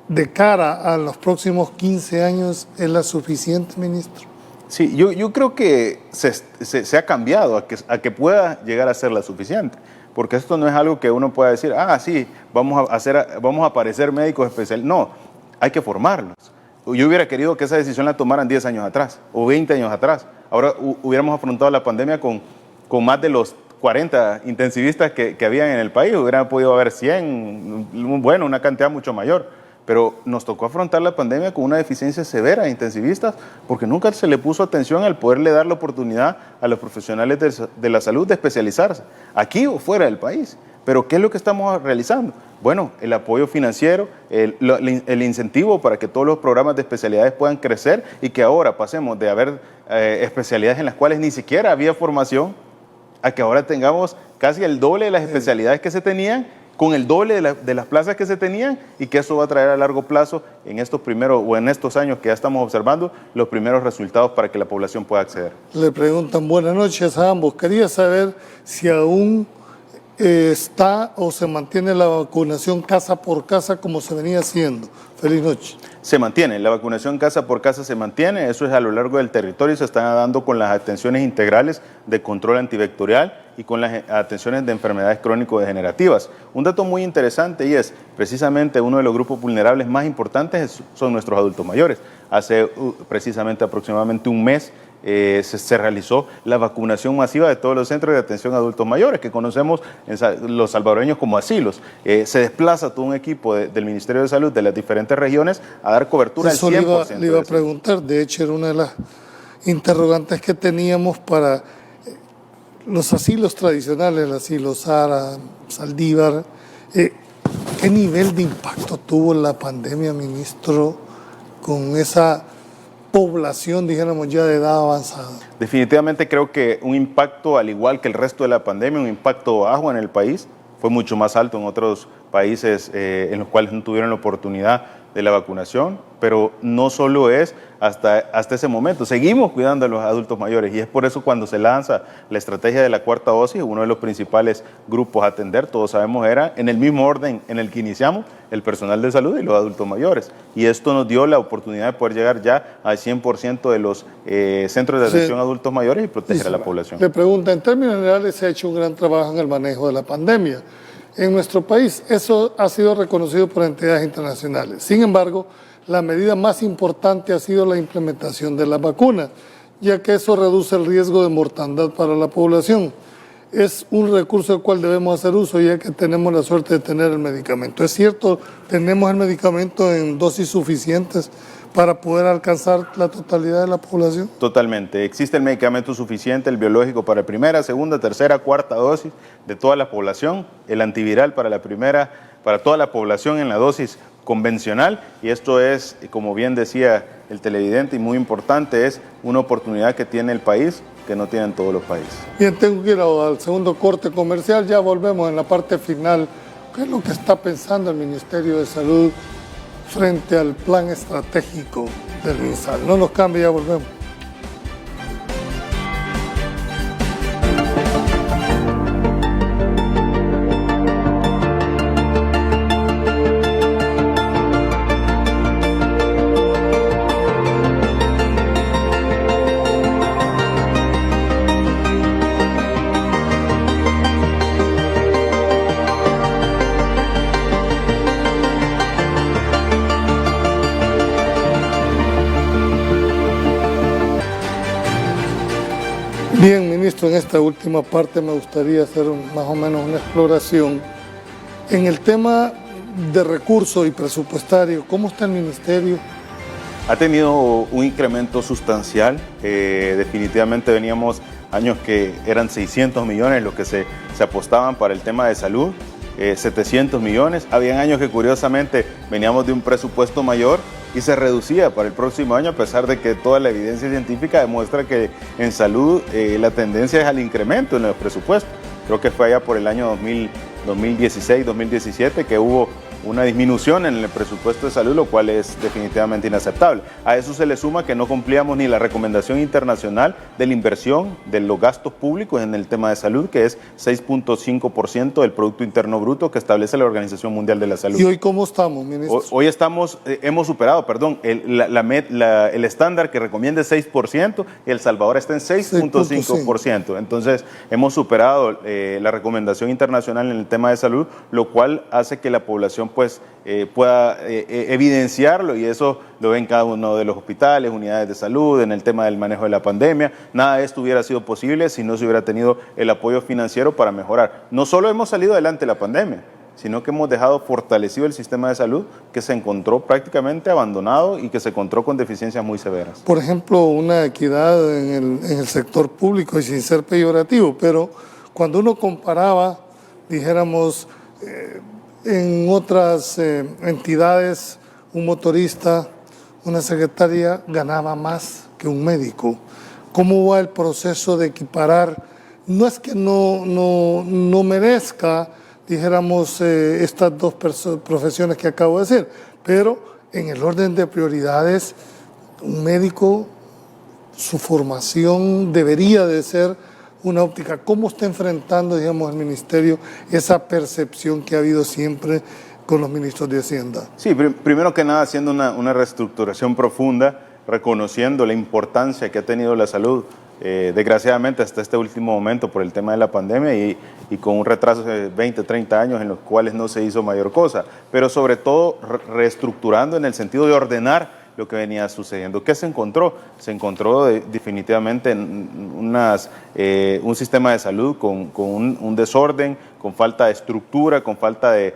[SPEAKER 5] de cara a los próximos 15 años es la suficiente, ministro.
[SPEAKER 6] Sí, yo creo que se ha cambiado a que pueda llegar a ser la suficiente, porque esto no es algo que uno pueda decir, sí, vamos a aparecer médicos especiales. No, hay que formarlos. Yo hubiera querido que esa decisión la tomaran 10 años atrás o 20 años atrás. Ahora hubiéramos afrontado la pandemia con más de los 40 intensivistas que habían en el país. Hubieran podido haber 100, bueno, una cantidad mucho mayor. Pero nos tocó afrontar la pandemia con una deficiencia severa de intensivistas porque nunca se le puso atención al poderle dar la oportunidad a los profesionales de la salud de especializarse, aquí o fuera del país. Pero ¿qué es lo que estamos realizando? Bueno, el apoyo financiero, el incentivo para que todos los programas de especialidades puedan crecer y que ahora pasemos de haber especialidades en las cuales ni siquiera había formación a que ahora tengamos casi el doble de las especialidades que se tenían, con el doble de las plazas que se tenían, y que eso va a traer a largo plazo en estos años que ya estamos observando los primeros resultados para que la población pueda acceder.
[SPEAKER 5] Le preguntan buenas noches a ambos. Quería saber si aún está o se mantiene la vacunación casa por casa como se venía haciendo. Feliz noche.
[SPEAKER 6] Se mantiene, la vacunación casa por casa se mantiene, eso es a lo largo del territorio, se están dando con las atenciones integrales de control antivectorial y con las atenciones de enfermedades crónico-degenerativas. Un dato muy interesante, y es precisamente uno de los grupos vulnerables más importantes son nuestros adultos mayores. Hace precisamente aproximadamente un mes se realizó la vacunación masiva de todos los centros de atención a adultos mayores, que conocemos los salvadoreños como asilos. Se desplaza todo un equipo del Ministerio de Salud de las diferentes regiones a dar cobertura al 100%.
[SPEAKER 5] Eso le iba a preguntar, de hecho era una de las interrogantes que teníamos para los asilos tradicionales, el asilo Sara, Saldívar. ¿Qué nivel de impacto tuvo la pandemia, ministro, con esa población, dijéramos, ya de edad avanzada?
[SPEAKER 6] Definitivamente creo que un impacto, al igual que el resto de la pandemia, un impacto bajo en el país, fue mucho más alto en otros países en los cuales no tuvieron la oportunidad de la vacunación, pero no solo es hasta ese momento. Seguimos cuidando a los adultos mayores y es por eso cuando se lanza la estrategia de la cuarta dosis, uno de los principales grupos a atender, todos sabemos, era en el mismo orden en el que iniciamos, el personal de salud y los adultos mayores. Y esto nos dio la oportunidad de poder llegar ya al 100% de los centros de atención a adultos mayores y proteger a la población.
[SPEAKER 5] Le pregunta, en términos generales se ha hecho un gran trabajo en el manejo de la pandemia. En nuestro país eso ha sido reconocido por entidades internacionales. Sin embargo, la medida más importante ha sido la implementación de la vacuna, ya que eso reduce el riesgo de mortandad para la población. Es un recurso del cual debemos hacer uso, ya que tenemos la suerte de tener el medicamento. Es cierto, tenemos el medicamento en dosis suficientes para poder alcanzar la totalidad de la población.
[SPEAKER 6] Totalmente. Existe el medicamento suficiente, el biológico para primera, segunda, tercera, cuarta dosis de toda la población, el antiviral para la primera, para toda la población en la dosis convencional, y esto es, como bien decía el televidente, y muy importante, es una oportunidad que tiene el país que no tienen todos los países.
[SPEAKER 5] Bien, tengo que ir al segundo corte comercial, ya volvemos en la parte final. ¿Qué es lo que está pensando el Ministerio de Salud frente al plan estratégico del MinSal? No nos cambie, ya volvemos. Bien, ministro, en esta última parte me gustaría hacer más o menos una exploración en el tema de recursos y presupuestario. ¿Cómo está el ministerio?
[SPEAKER 6] Ha tenido un incremento sustancial. Definitivamente veníamos años que eran 600 millones los que se apostaban para el tema de salud, 700 millones. Habían años que curiosamente veníamos de un presupuesto mayor y se reducía para el próximo año, a pesar de que toda la evidencia científica demuestra que en salud la tendencia es al incremento en los presupuestos. Creo que fue allá por el año 2016, 2017 que hubo una disminución en el presupuesto de salud, lo cual es definitivamente inaceptable. A eso se le suma que no cumplíamos ni la recomendación internacional de la inversión de los gastos públicos en el tema de salud, que es 6.5% del Producto Interno Bruto que establece la Organización Mundial de la Salud.
[SPEAKER 5] ¿Y hoy cómo estamos, ministro?
[SPEAKER 6] Hoy hemos superado, el estándar que recomienda es 6%, y El Salvador está en 6.5%. Entonces, hemos superado la recomendación internacional en el tema de salud, lo cual hace que la población pueda evidenciarlo, y eso lo ven cada uno de los hospitales, unidades de salud, en el tema del manejo de la pandemia. Nada de esto hubiera sido posible si no se hubiera tenido el apoyo financiero para mejorar. No solo hemos salido adelante de la pandemia, sino que hemos dejado fortalecido el sistema de salud, que se encontró prácticamente abandonado y que se encontró con deficiencias muy severas.
[SPEAKER 5] Por ejemplo, una equidad en el sector público, y sin ser peyorativo, pero cuando uno comparaba, dijéramos, en otras entidades, un motorista, una secretaria ganaba más que un médico. ¿Cómo va el proceso de equiparar? No es que no merezca, dijéramos, estas dos profesiones que acabo de decir, pero en el orden de prioridades, un médico, su formación debería de ser una óptica. ¿Cómo está enfrentando, digamos, el ministerio esa percepción que ha habido siempre con los ministros de Hacienda?
[SPEAKER 6] Sí, primero que nada haciendo una reestructuración profunda, reconociendo la importancia que ha tenido la salud, desgraciadamente hasta este último momento por el tema de la pandemia y con un retraso de 20, 30 años en los cuales no se hizo mayor cosa, pero sobre todo reestructurando en el sentido de ordenar lo que venía sucediendo. ¿Qué se encontró? Se encontró definitivamente un sistema de salud con un desorden, con falta de estructura, con falta de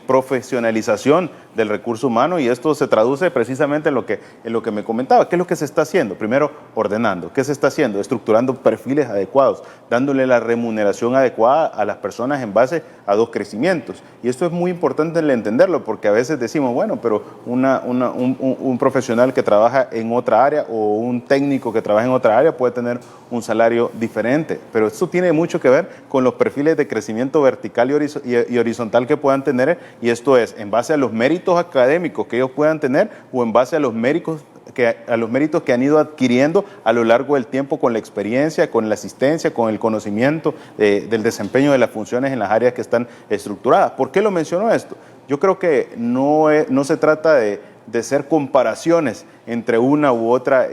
[SPEAKER 6] profesionalización del recurso humano, y esto se traduce precisamente en lo que me comentaba. ¿Qué es lo que se está haciendo? Primero, ordenando. ¿Qué se está haciendo? Estructurando perfiles adecuados, dándole la remuneración adecuada a las personas en base a dos crecimientos. Y esto es muy importante entenderlo, porque a veces decimos, bueno, pero un profesional que trabaja en otra área o un técnico que trabaja en otra área puede tener un salario diferente, pero esto tiene mucho que ver con los perfiles de crecimiento vertical y horizontal que puedan tener, y esto es en base a los méritos méritos académicos que ellos puedan tener o en base a los méritos que han ido adquiriendo a lo largo del tiempo con la experiencia, con la asistencia, con el conocimiento del desempeño de las funciones en las áreas que están estructuradas. ¿Por qué lo menciono esto? Yo creo que no se trata de ser comparaciones entre una u otra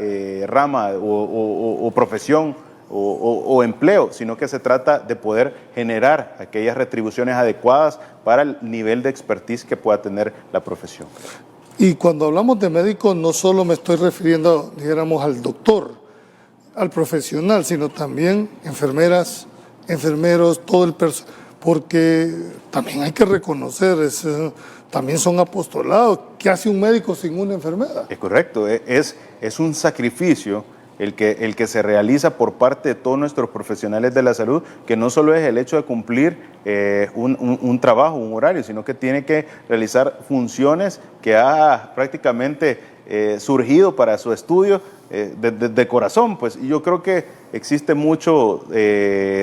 [SPEAKER 6] rama o profesión o empleo, sino que se trata de poder generar aquellas retribuciones adecuadas para el nivel de expertise que pueda tener la profesión.
[SPEAKER 5] Y cuando hablamos de médicos, no solo me estoy refiriendo, dijéramos, al doctor, al profesional, sino también enfermeras, enfermeros, todo el personal, porque también hay que reconocer, también son apostolados. ¿Qué hace un médico sin una enfermera?
[SPEAKER 6] Es correcto, es un sacrificio el que se realiza por parte de todos nuestros profesionales de la salud, que no solo es el hecho de cumplir un trabajo, un horario, sino que tiene que realizar funciones que ha prácticamente surgido para su estudio de corazón. Pues yo creo que existe mucho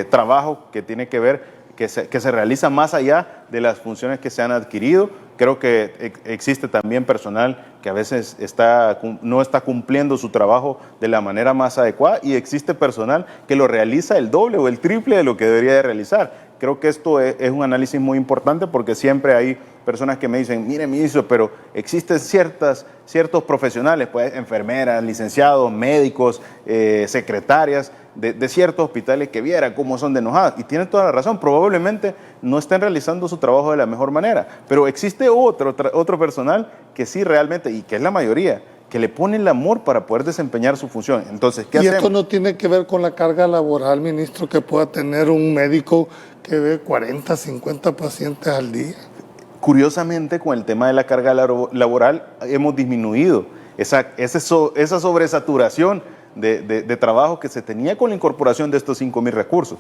[SPEAKER 6] trabajo que tiene que ver, que se realiza más allá de las funciones que se han adquirido. Creo que existe también personal que a veces no está cumpliendo su trabajo de la manera más adecuada, y existe personal que lo realiza el doble o el triple de lo que debería de realizar. Creo que esto es un análisis muy importante, porque siempre hay personas que me dicen, mire, ministro, pero existen ciertos profesionales, pues enfermeras, licenciados, médicos, secretarias de ciertos hospitales que vieran cómo son de enojadas. Y tienen toda la razón, probablemente no estén realizando su trabajo de la mejor manera, pero existe otro personal que sí realmente, y que es la mayoría, que le pone el amor para poder desempeñar su función. Entonces, ¿qué hacemos?
[SPEAKER 5] Y esto no tiene que ver con la carga laboral, ministro, que pueda tener un médico que ve 40, 50 pacientes al día.
[SPEAKER 6] Curiosamente, con el tema de la carga laboral hemos disminuido esa sobresaturación de trabajo que se tenía con la incorporación de estos 5,000 recursos.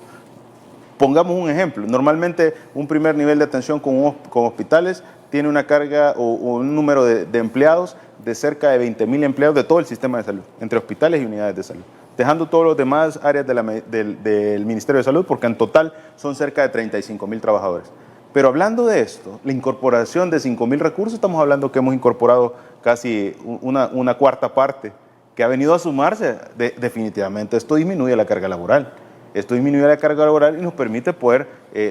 [SPEAKER 6] Pongamos un ejemplo. Normalmente un primer nivel de atención con hospitales tiene una carga o un número de empleados de cerca de 20,000 empleados de todo el sistema de salud, entre hospitales y unidades de salud, dejando todos los demás áreas del Ministerio de Salud, porque en total son cerca de 35,000 trabajadores. Pero hablando de esto, la incorporación de 5,000 recursos, estamos hablando que hemos incorporado casi una cuarta parte que ha venido a sumarse. Definitivamente esto disminuye la carga laboral. Esto disminuye la carga laboral y nos permite poder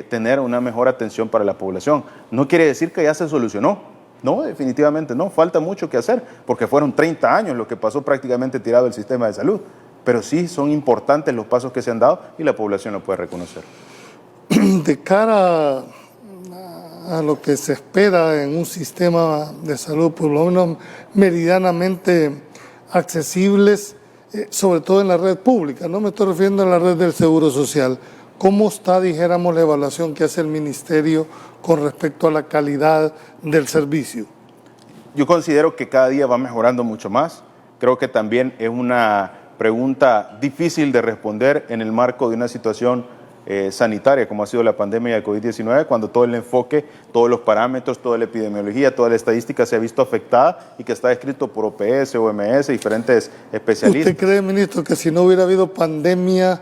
[SPEAKER 6] tener una mejor atención para la población. No quiere decir que ya se solucionó. No, definitivamente no. Falta mucho que hacer, porque fueron 30 años lo que pasó prácticamente tirado el sistema de salud. Pero sí son importantes los pasos que se han dado y la población lo puede reconocer.
[SPEAKER 5] De cara a lo que se espera en un sistema de salud, por lo menos medianamente accesibles, sobre todo en la red pública, no me estoy refiriendo a la red del Seguro Social. ¿Cómo está, dijéramos, la evaluación que hace el Ministerio con respecto a la calidad del servicio?
[SPEAKER 6] Yo considero que cada día va mejorando mucho más. Creo que también es una pregunta difícil de responder en el marco de una situación sanitaria como ha sido la pandemia de COVID-19, cuando todo el enfoque, todos los parámetros, toda la epidemiología, toda la estadística se ha visto afectada y que está escrito por OPS, OMS, diferentes especialistas.
[SPEAKER 5] ¿Usted cree, ministro, que si no hubiera habido pandemia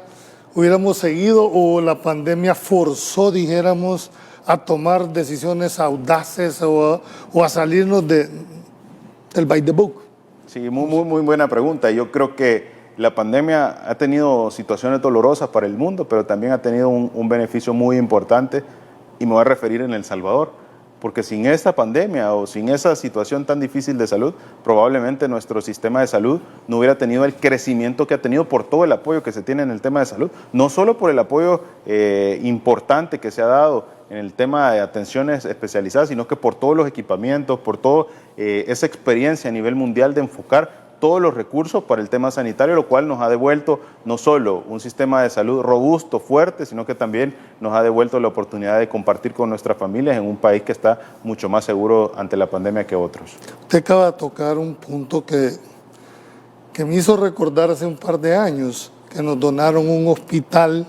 [SPEAKER 5] hubiéramos seguido, o la pandemia forzó, dijéramos, a tomar decisiones audaces o a salirnos del by the book?
[SPEAKER 6] Sí, muy buena pregunta. Yo creo que la pandemia ha tenido situaciones dolorosas para el mundo, pero también ha tenido un beneficio muy importante, y me voy a referir en El Salvador, porque sin esta pandemia o sin esa situación tan difícil de salud, probablemente nuestro sistema de salud no hubiera tenido el crecimiento que ha tenido por todo el apoyo que se tiene en el tema de salud, no solo por el apoyo importante que se ha dado en el tema de atenciones especializadas, sino que por todos los equipamientos, por toda esa experiencia a nivel mundial de enfocar todos los recursos para el tema sanitario, lo cual nos ha devuelto no solo un sistema de salud robusto, fuerte, sino que también nos ha devuelto la oportunidad de compartir con nuestras familias en un país que está mucho más seguro ante la pandemia que otros.
[SPEAKER 5] Usted acaba de tocar un punto que me hizo recordar hace un par de años, que nos donaron un hospital,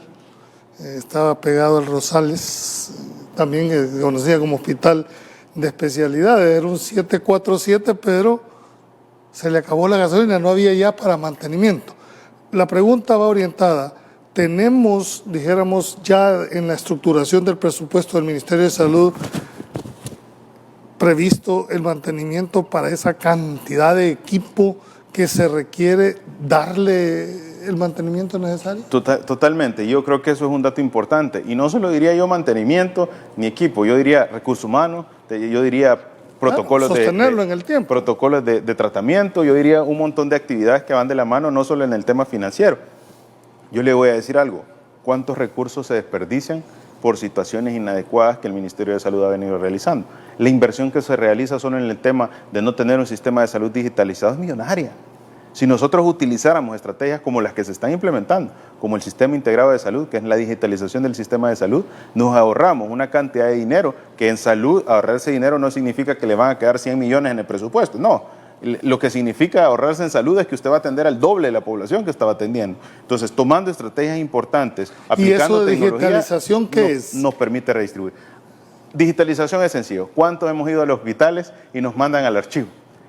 [SPEAKER 5] estaba pegado al Rosales, también conocida como hospital de especialidades, era un 747, pero se le acabó la gasolina, no había ya para mantenimiento. La pregunta va orientada, tenemos, dijéramos, ya en la estructuración del presupuesto del Ministerio de Salud, previsto el mantenimiento para esa cantidad de equipo que se requiere darle el mantenimiento necesario?
[SPEAKER 6] Totalmente, yo creo que eso es un dato importante, y no solo diría yo mantenimiento ni equipo, yo diría recursos humanos, yo diría protocolos
[SPEAKER 5] sostenerlo en el tiempo.
[SPEAKER 6] Protocolos de tratamiento, yo diría un montón de actividades que van de la mano, no solo en el tema financiero. Yo le voy a decir algo, ¿cuántos recursos se desperdician por situaciones inadecuadas que el Ministerio de Salud ha venido realizando? La inversión que se realiza solo en el tema de no tener un sistema de salud digitalizado es millonaria. Si nosotros utilizáramos estrategias como las que se están implementando, como el Sistema Integrado de Salud, que es la digitalización del sistema de salud, nos ahorramos una cantidad de dinero que en salud, ahorrarse dinero no significa que le van a quedar 100 millones en el presupuesto, no. Lo que significa ahorrarse en salud es que usted va a atender al doble de la población que estaba atendiendo. Entonces, tomando estrategias importantes, aplicando
[SPEAKER 5] tecnología. ¿Y eso de digitalización qué es?
[SPEAKER 6] Nos permite redistribuir. Digitalización es sencillo. ¿Cuántos hemos ido a los hospitales y nos mandan al archivo?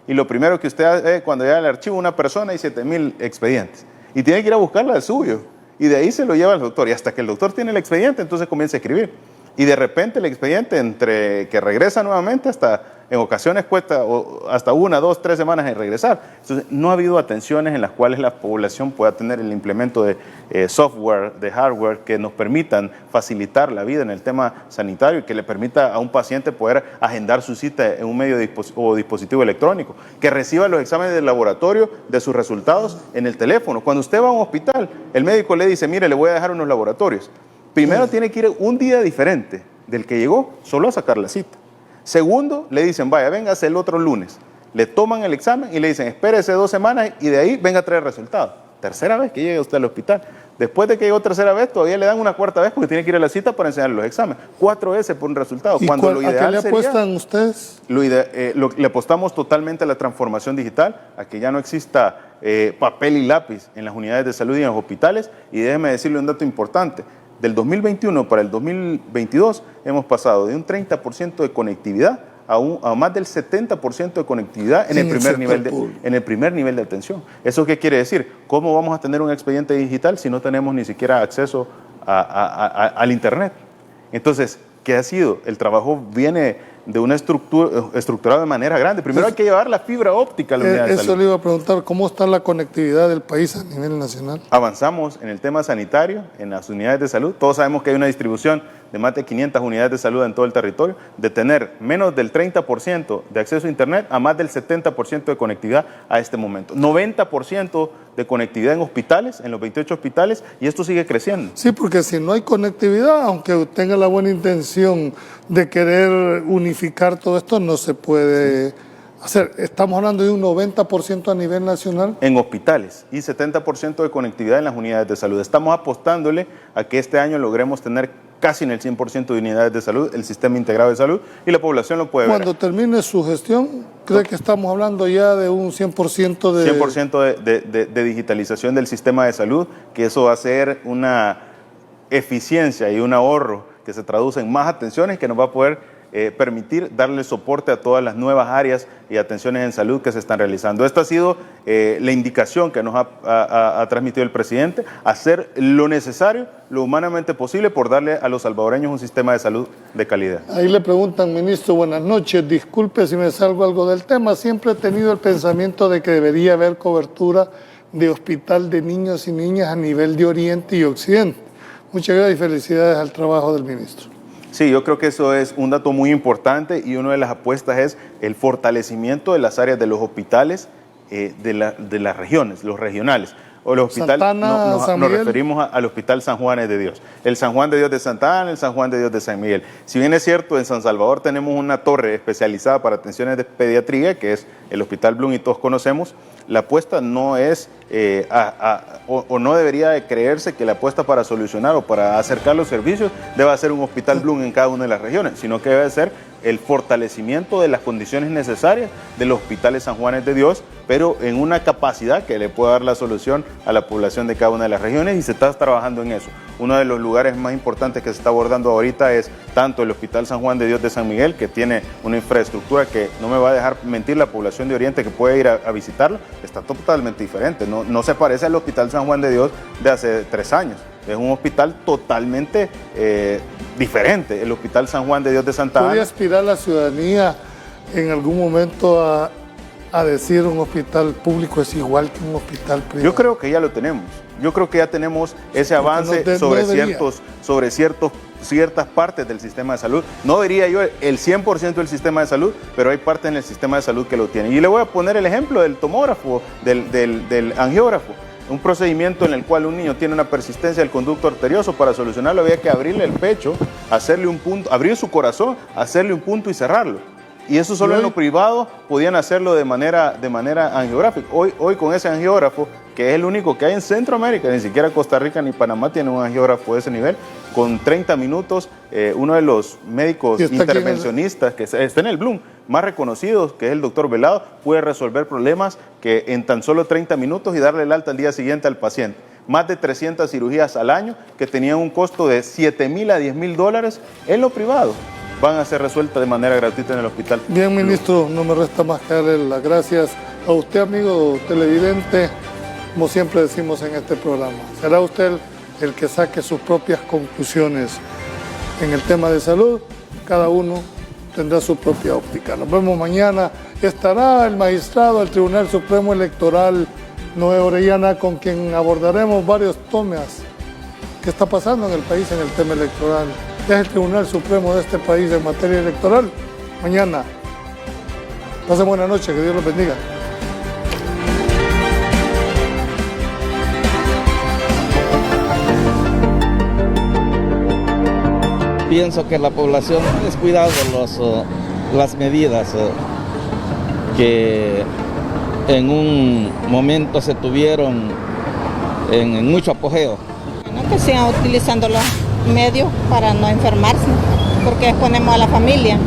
[SPEAKER 6] Y lo primero que usted ve cuando llega al archivo una persona y 7,000 expedientes. Y tiene que ir a buscarla del suyo. Y de ahí se lo lleva al doctor. Y hasta que el doctor tiene el expediente, entonces comienza a escribir. Y de repente el expediente, entre que regresa nuevamente, hasta en ocasiones cuesta hasta 1, 2, 3 semanas en regresar. Entonces, no ha habido atenciones en las cuales la población pueda tener el implemento de software, de hardware, que nos permitan facilitar la vida en el tema sanitario y que le permita a un paciente poder agendar su cita en un medio o dispositivo electrónico, que reciba los exámenes del laboratorio de sus resultados en el teléfono. Cuando usted va a un hospital, el médico le dice, mire, le voy a dejar unos laboratorios. Primero tiene que ir un día diferente del que llegó, solo a sacar la cita. Segundo, le dicen, vaya, véngase el otro lunes. Le toman el examen y le dicen, espérese 2 semanas y de ahí venga a traer resultados. Tercera vez que llegue usted al hospital. Después de que llegó tercera vez, todavía le dan una cuarta vez porque tiene que ir a la cita para enseñarle los exámenes. 4 veces por un resultado.
[SPEAKER 5] ¿Y
[SPEAKER 6] cuando lo
[SPEAKER 5] a
[SPEAKER 6] ideal
[SPEAKER 5] qué le apuestan
[SPEAKER 6] sería,
[SPEAKER 5] ustedes?
[SPEAKER 6] Le apostamos totalmente a la transformación digital, a que ya no exista papel y lápiz en las unidades de salud y en los hospitales. Y déjeme decirle un dato importante. Del 2021 para el 2022 hemos pasado de un 30% de conectividad a más del 70% de conectividad en el primer nivel de atención. ¿Eso qué quiere decir? ¿Cómo vamos a tener un expediente digital si no tenemos ni siquiera acceso al Internet? Entonces, ¿qué ha sido? El trabajo viene de una estructurada de manera grande. Primero hay que llevar la fibra óptica a la unidad de salud.
[SPEAKER 5] Eso le iba a preguntar, ¿cómo está la conectividad del país a nivel nacional?
[SPEAKER 6] Avanzamos en el tema sanitario, en las unidades de salud. Todos sabemos que hay una distribución de más de 500 unidades de salud en todo el territorio, de tener menos del 30% de acceso a Internet a más del 70% de conectividad a este momento. 90% de conectividad en hospitales, en los 28 hospitales, y esto sigue creciendo.
[SPEAKER 5] Sí, porque si no hay conectividad, aunque tenga la buena intención de querer unificar todo esto, no se puede hacer. Estamos hablando de un 90% a nivel nacional.
[SPEAKER 6] En hospitales y 70% de conectividad en las unidades de salud. Estamos apostándole a que este año logremos tener casi en el 100% de unidades de salud, el sistema integrado de salud, y la población lo puede ver.
[SPEAKER 5] Cuando termine su gestión, ¿cree que estamos hablando ya de un 100% de...
[SPEAKER 6] 100% de digitalización del sistema de salud, que eso va a ser una eficiencia y un ahorro que se traduce en más atenciones, que nos va a poder permitir darle soporte a todas las nuevas áreas y atenciones en salud que se están realizando. Esta ha sido la indicación que nos ha transmitido el presidente, hacer lo necesario, lo humanamente posible, por darle a los salvadoreños un sistema de salud de calidad.
[SPEAKER 5] Ahí le preguntan, ministro, buenas noches, disculpe si me salgo algo del tema, siempre he tenido el pensamiento de que debería haber cobertura de hospital de niños y niñas a nivel de Oriente y Occidente. Muchas gracias y felicidades al trabajo del ministro.
[SPEAKER 6] Sí, yo creo que eso es un dato muy importante, y una de las apuestas es el fortalecimiento de las áreas de los hospitales de las regiones, los regionales. O el hospital, nos referimos al Hospital San Juan de Dios. El San Juan de Dios de Santa Ana, el San Juan de Dios de San Miguel. Si bien es cierto, en San Salvador tenemos una torre especializada para atenciones de pediatría, que es el Hospital Blum, y todos conocemos, la apuesta no es, o no debería de creerse que la apuesta para solucionar o para acercar los servicios deba ser un Hospital Blum en cada una de las regiones, sino que debe ser el fortalecimiento de las condiciones necesarias de los hospitales San Juanes de Dios, pero en una capacidad que le pueda dar la solución a la población de cada una de las regiones, y se está trabajando en eso. Uno de los lugares más importantes que se está abordando ahorita es tanto el Hospital San Juan de Dios de San Miguel, que tiene una infraestructura que no me va a dejar mentir la población de Oriente que puede ir a visitarlo, está totalmente diferente, no se parece al Hospital San Juan de Dios de hace 3 años. Es un hospital totalmente diferente. El Hospital San Juan de Dios de Santa Ana.
[SPEAKER 5] ¿Puede aspirar la ciudadanía en algún momento a decir un hospital público es igual que un hospital privado?
[SPEAKER 6] Yo creo que ya lo tenemos. Yo creo que ya tenemos ese avance sobre ciertas partes del sistema de salud. No diría yo el 100% del sistema de salud, pero hay partes en el sistema de salud que lo tienen. Y le voy a poner el ejemplo del tomógrafo, del angiógrafo. Un procedimiento en el cual un niño tiene una persistencia del conducto arterioso. Para solucionarlo había que abrirle el pecho, hacerle un punto, abrir su corazón, hacerle un punto y cerrarlo. Y eso solo en lo privado podían hacerlo de manera angiográfica. Hoy con ese angiógrafo, que es el único que hay en Centroamérica, ni siquiera Costa Rica ni Panamá tiene un angiógrafo de ese nivel, con 30 minutos, uno de los médicos intervencionistas que está en el Bloom, más reconocidos, que es el doctor Velado, puede resolver problemas que en tan solo 30 minutos y darle el alta al día siguiente al paciente. Más de 300 cirugías al año que tenían un costo de $7,000 a $10,000 en lo privado, van a ser resueltas de manera gratuita en el hospital.
[SPEAKER 5] Bien, ministro, no me resta más que darle las gracias a usted, amigo televidente. Como siempre decimos en este programa, será usted el que saque sus propias conclusiones en el tema de salud. Cada uno tendrá su propia óptica. Nos vemos mañana. Estará el magistrado del Tribunal Supremo Electoral, Noé Orellana, con quien abordaremos varios temas que está pasando en el país en el tema electoral. Es el Tribunal Supremo de este país en materia electoral. Mañana. Pasen buena noche, que Dios los bendiga.
[SPEAKER 7] Pienso que la población ha descuidado las medidas que en un momento se tuvieron en mucho apogeo.
[SPEAKER 8] Que sigan utilizando los medios para no enfermarse, porque exponemos a la familia.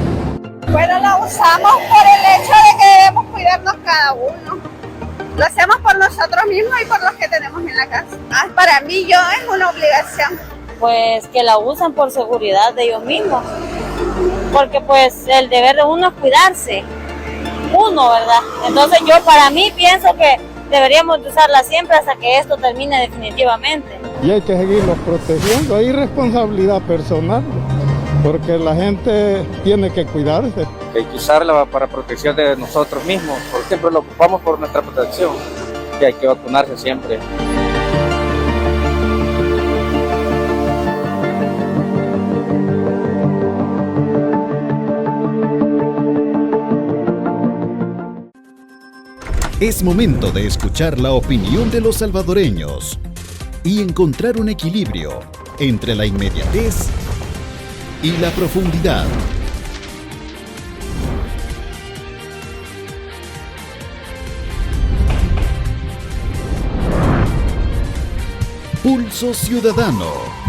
[SPEAKER 9] Bueno, la usamos por el hecho de que debemos cuidarnos cada uno. Lo hacemos por nosotros mismos y por los que tenemos en la casa. Para mí, es una obligación.
[SPEAKER 10] Pues que la usan por seguridad de ellos mismos, porque pues el deber de uno es cuidarse, ¿verdad? Entonces yo para mí pienso que deberíamos de usarla siempre hasta que esto termine definitivamente.
[SPEAKER 4] Y hay que seguirlos protegiendo, hay responsabilidad personal, porque la gente tiene que cuidarse.
[SPEAKER 11] Hay que usarla para protección de nosotros mismos, por ejemplo, lo ocupamos por nuestra protección, y hay que vacunarse siempre.
[SPEAKER 1] Es momento de escuchar la opinión de los salvadoreños y encontrar un equilibrio entre la inmediatez y la profundidad. Pulso Ciudadano.